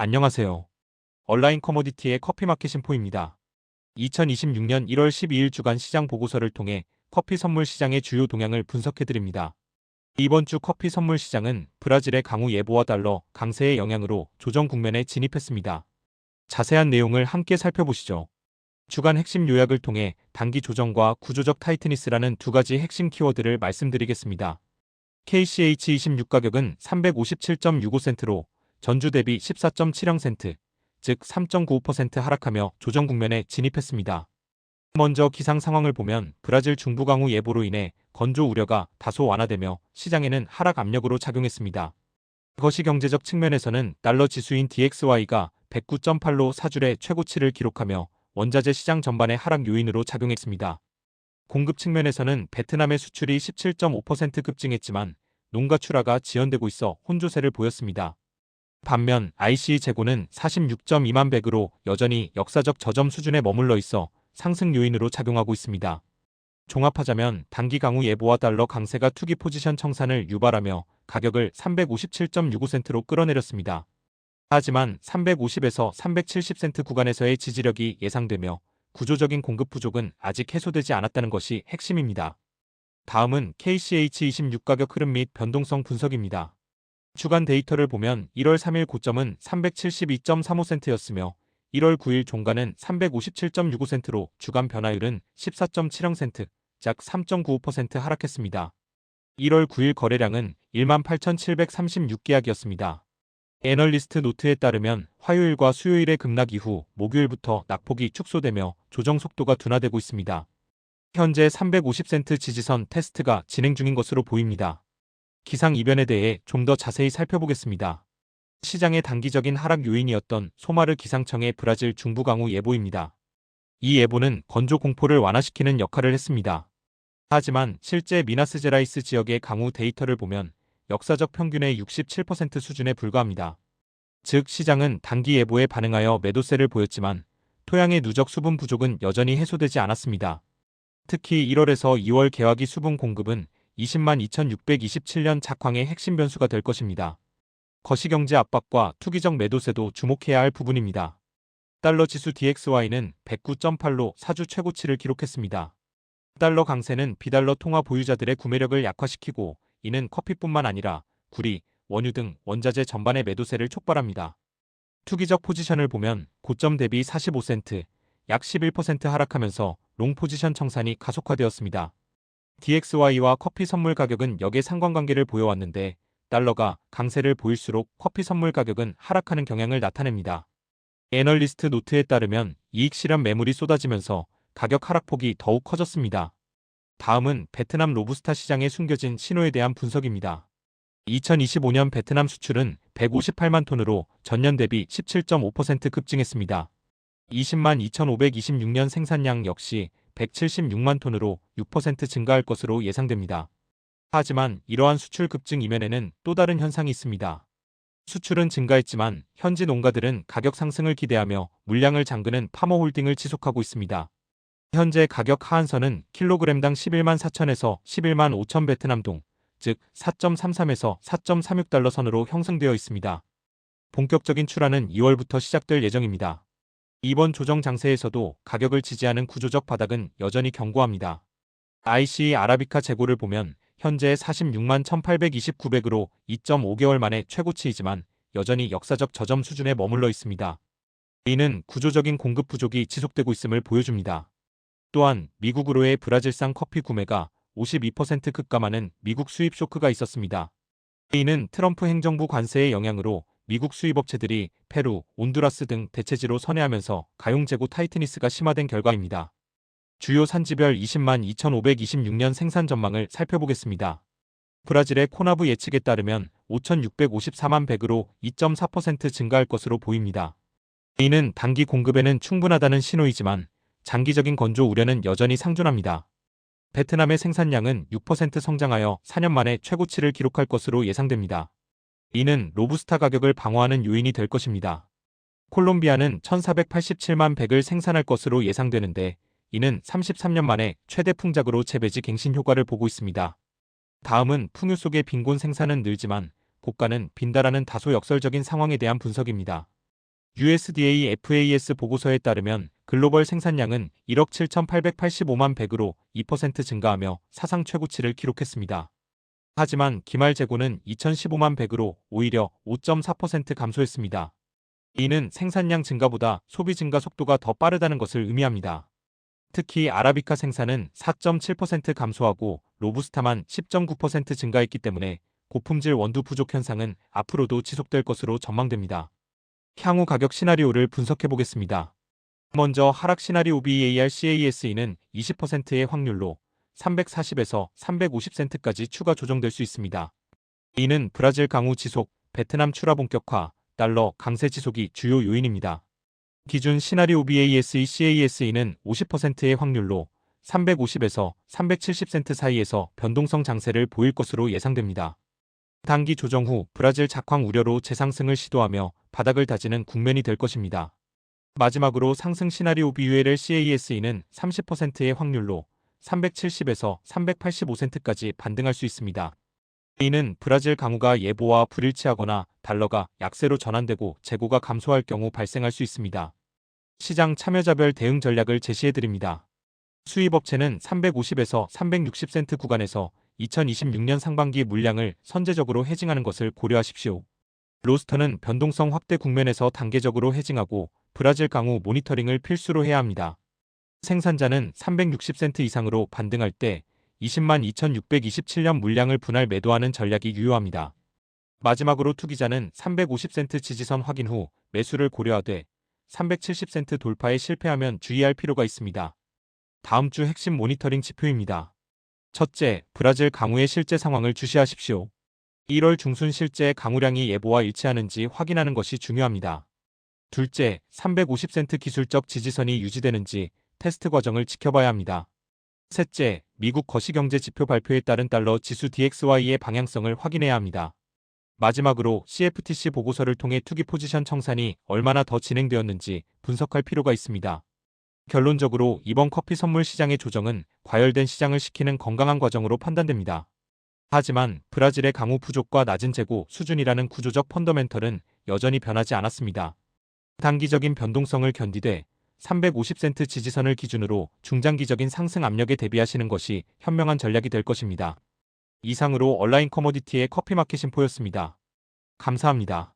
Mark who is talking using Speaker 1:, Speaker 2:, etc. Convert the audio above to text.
Speaker 1: 안녕하세요. 온라인 커머디티의 커피마켓 인포입니다. 2026년 1월 12일 주간 시장 보고서를 통해 커피 선물 시장의 주요 동향을 분석해드립니다. 이번 주 커피 선물 시장은 브라질의 강우 예보와 달러 강세의 영향으로 조정 국면에 진입했습니다. 자세한 내용을 함께 살펴보시죠. 주간 핵심 요약을 통해 단기 조정과 구조적 타이트니스라는 두 가지 핵심 키워드를 말씀드리겠습니다. KCH26 가격은 357.65센트로 전주 대비 14.70센트, 즉 3.95% 하락하며 조정 국면에 진입했습니다. 먼저 기상 상황을 보면 브라질 중부 강우 예보로 인해 건조 우려가 다소 완화되며 시장에는 하락 압력으로 작용했습니다. 거시경제적 측면에서는 달러 지수인 DXY가 109.8로 4주례 최고치를 기록하며 원자재 시장 전반의 하락 요인으로 작용했습니다. 공급 측면에서는 베트남의 수출이 17.5% 급증했지만 농가 출하가 지연되고 있어 혼조세를 보였습니다. 반면 ICE 재고는 46.2만 백으로 여전히 역사적 저점 수준에 머물러 있어 상승 요인으로 작용하고 있습니다. 종합하자면 단기 강우 예보와 달러 강세가 투기 포지션 청산을 유발하며 가격을 357.65센트로 끌어내렸습니다. 하지만 350에서 370센트 구간에서의 지지력이 예상되며 구조적인 공급 부족은 아직 해소되지 않았다는 것이 핵심입니다. 다음은 KCH26 가격 흐름 및 변동성 분석입니다. 주간 데이터를 보면 1월 3일 고점은 372.35센트였으며 1월 9일 종가는 357.65센트로 주간 변화율은 14.70센트, 약 3.95% 하락했습니다. 1월 9일 거래량은 18,736계약이었습니다. 애널리스트 노트에 따르면 화요일과 수요일의 급락 이후 목요일부터 낙폭이 축소되며 조정 속도가 둔화되고 있습니다. 현재 350센트 지지선 테스트가 진행 중인 것으로 보입니다. 기상 이변에 대해 좀 더 자세히 살펴보겠습니다. 시장의 단기적인 하락 요인이었던 소마르 기상청의 브라질 중부 강우 예보입니다. 이 예보는 건조 공포를 완화시키는 역할을 했습니다. 하지만 실제 미나스제라이스 지역의 강우 데이터를 보면 역사적 평균의 67% 수준에 불과합니다. 즉 시장은 단기 예보에 반응하여 매도세를 보였지만 토양의 누적 수분 부족은 여전히 해소되지 않았습니다. 특히 1월에서 2월 개화기 수분 공급은 20만 2627년 작황의 핵심 변수가 될 것입니다. 거시경제 압박과 투기적 매도세도 주목해야 할 부분입니다. 달러 지수 DXY는 109.8로 4주 최고치를 기록했습니다. 달러 강세는 비달러 통화 보유자들의 구매력을 약화시키고 이는 커피뿐만 아니라 구리, 원유 등 원자재 전반의 매도세를 촉발합니다. 투기적 포지션을 보면 고점 대비 45센트, 약 11% 하락하면서 롱 포지션 청산이 가속화되었습니다. DXY와 커피 선물 가격은 역의 상관관계를 보여왔는데 달러가 강세를 보일수록 커피 선물 가격은 하락하는 경향을 나타냅니다. 애널리스트 노트에 따르면 이익 실현 매물이 쏟아지면서 가격 하락폭이 더욱 커졌습니다. 다음은 베트남 로부스타 시장에 숨겨진 신호에 대한 분석입니다. 2025년 베트남 수출은 158만 톤으로 전년 대비 17.5% 급증했습니다. 20만 2526년 생산량 역시 176만 톤으로 6% 증가할 것으로 예상됩니다. 하지만 이러한 수출 급증 이면에는 또 다른 현상이 있습니다. 수출은 증가했지만 현지 농가들은 가격 상승을 기대하며 물량을 잠그는 파머홀딩을 지속하고 있습니다. 현재 가격 하한선은 킬로그램당 11만 4천에서 11만 5천 베트남 동, 즉 4.33에서 4.36달러 선으로 형성되어 있습니다. 본격적인 출하는 2월부터 시작될 예정입니다. 이번 조정 장세에서도 가격을 지지하는 구조적 바닥은 여전히 견고합니다. ICE 아라비카 재고를 보면 현재 46만 1829백으로 2.5개월 만에 최고치이지만 여전히 역사적 저점 수준에 머물러 있습니다. 이는 구조적인 공급 부족이 지속되고 있음을 보여줍니다. 또한 미국으로의 브라질산 커피 구매가 52% 급감하는 미국 수입 쇼크가 있었습니다. 이는 트럼프 행정부 관세의 영향으로 미국 수입업체들이 페루, 온두라스 등 대체지로 선회하면서 가용 재고 타이트니스가 심화된 결과입니다. 주요 산지별 20만 2526년 생산 전망을 살펴보겠습니다. 브라질의 코나브 예측에 따르면 5654만 백으로 2.4% 증가할 것으로 보입니다. 이는 단기 공급에는 충분하다는 신호이지만 장기적인 건조 우려는 여전히 상존합니다. 베트남의 생산량은 6% 성장하여 4년 만에 최고치를 기록할 것으로 예상됩니다. 이는 로부스타 가격을 방어하는 요인이 될 것입니다. 콜롬비아는 1487만 백을 생산할 것으로 예상되는데 이는 33년 만에 최대 풍작으로 재배지 갱신 효과를 보고 있습니다. 다음은 풍요 속의 빈곤 생산은 늘지만 고가는 빈다라는 다소 역설적인 상황에 대한 분석입니다. USDA FAS 보고서에 따르면 글로벌 생산량은 1억 7,885만 백으로 2% 증가하며 사상 최고치를 기록했습니다. 하지만 기말 재고는 2,015만 백으로 오히려 5.4% 감소했습니다. 이는 생산량 증가보다 소비 증가 속도가 더 빠르다는 것을 의미합니다. 특히 아라비카 생산은 4.7% 감소하고 로부스타만 10.9% 증가했기 때문에 고품질 원두 부족 현상은 앞으로도 지속될 것으로 전망됩니다. 향후 가격 시나리오를 분석해 보겠습니다. 먼저 하락 시나리오 BARCASE는 20%의 확률로 340에서 350센트까지 추가 조정될 수 있습니다. 이는 브라질 강우 지속, 베트남 출하 본격화, 달러 강세 지속이 주요 요인입니다. 기준 시나리오 BASECASE는 50%의 확률로 350에서 370센트 사이에서 변동성 장세를 보일 것으로 예상됩니다. 단기 조정 후 브라질 작황 우려로 재상승을 시도하며 바닥을 다지는 국면이 될 것입니다. 마지막으로 상승 시나리오 BULCASE는 30%의 확률로 370에서 385센트까지 반등할 수 있습니다. 이는 브라질 강우가 예보와 불일치하거나 달러가 약세로 전환되고 재고가 감소할 경우 발생할 수 있습니다. 시장 참여자별 대응 전략을 제시해드립니다. 수입업체는 350에서 360센트 구간에서 2026년 상반기 물량을 선제적으로 해징하는 것을 고려하십시오. 로스터는 변동성 확대 국면에서 단계적으로 해징하고 브라질 강우 모니터링을 필수로 해야 합니다. 생산자는 360센트 이상으로 반등할 때 202,627년 물량을 분할 매도하는 전략이 유효합니다. 마지막으로 투기자는 350센트 지지선 확인 후 매수를 고려하되 370센트 돌파에 실패하면 주의할 필요가 있습니다. 다음 주 핵심 모니터링 지표입니다. 첫째, 브라질 강우의 실제 상황을 주시하십시오. 1월 중순 실제 강우량이 예보와 일치하는지 확인하는 것이 중요합니다. 둘째, 350센트 기술적 지지선이 유지되는지 테스트 과정을 지켜봐야 합니다. 셋째, 미국 거시경제 지표 발표에 따른 달러 지수 DXY의 방향성을 확인해야 합니다. 마지막으로 CFTC 보고서를 통해 투기 포지션 청산이 얼마나 더 진행되었는지 분석할 필요가 있습니다. 결론적으로 이번 커피 선물 시장의 조정은 과열된 시장을 식히는 건강한 과정으로 판단됩니다. 하지만 브라질의 강우 부족과 낮은 재고 수준이라는 구조적 펀더멘털은 여전히 변하지 않았습니다. 단기적인 변동성을 견디되 350센트 지지선을 기준으로 중장기적인 상승 압력에 대비하시는 것이 현명한 전략이 될 것입니다. 이상으로 온라인 커머디티의 커피 마켓 인포였습니다. 감사합니다.